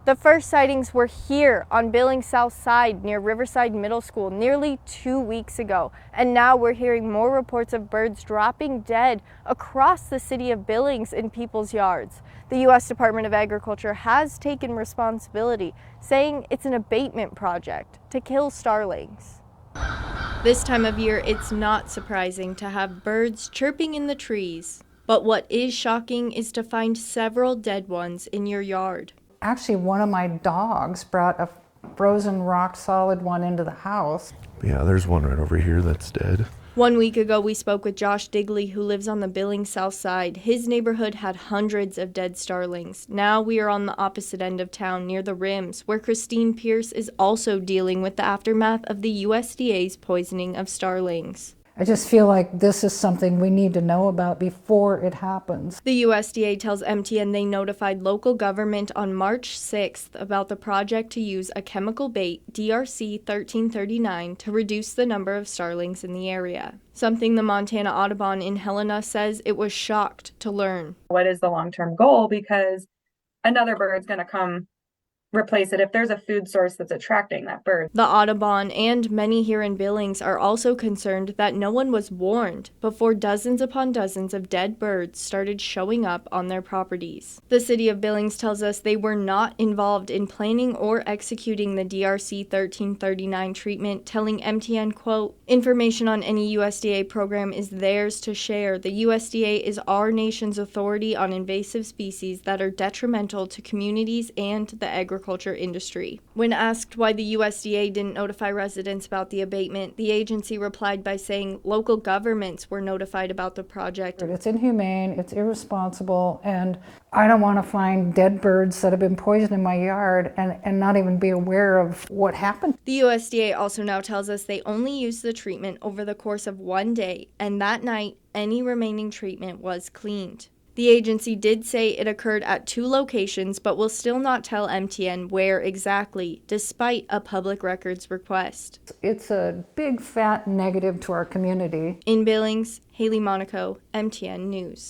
The first sightings were here on Billings South Side near Riverside Middle School nearly 2 weeks ago. And now we're hearing more reports of birds dropping dead across the city of Billings in people's yards. The U.S. Department of Agriculture has taken responsibility, saying it's an abatement project to kill starlings. This time of year, it's not surprising to have birds chirping in the trees. But what is shocking is to find several dead ones in your yard. Actually, one of my dogs brought a frozen rock solid one into the house. Yeah, there's one right over here that's dead. 1 week ago, we spoke with Josh Digley, who lives on the Billings South Side. His neighborhood had hundreds of dead starlings. Now we are on the opposite end of town, near the Rims, where Christine Pierce is also dealing with the aftermath of the USDA's poisoning of starlings. I just feel like this is something we need to know about before it happens. The USDA tells MTN they notified local government on March 6th about the project to use a chemical bait, DRC 1339, to reduce the number of starlings in the area. Something the Montana Audubon in Helena says it was shocked to learn. What is the long-term goal? Because another bird's going to come replace it if there's a food source that's attracting that bird. The Audubon and many here in Billings are also concerned that no one was warned before dozens upon dozens of dead birds started showing up on their properties. The city of Billings tells us they were not involved in planning or executing the DRC 1339 treatment, telling MTN, quote, "Information on any USDA program is theirs to share. The USDA is our nation's authority on invasive species that are detrimental to communities and the agriculture industry." When asked why the USDA didn't notify residents about the abatement, the agency replied by saying local governments were notified about the project. It's inhumane, it's irresponsible, and I don't want to find dead birds that have been poisoned in my yard and not even be aware of what happened. The USDA also now tells us they only used the treatment over the course of 1 day, and that night, any remaining treatment was cleaned. The agency did say it occurred at 2 locations, but will still not tell MTN where exactly, despite a public records request. It's a big fat negative to our community. In Billings, Haley Monaco, MTN News.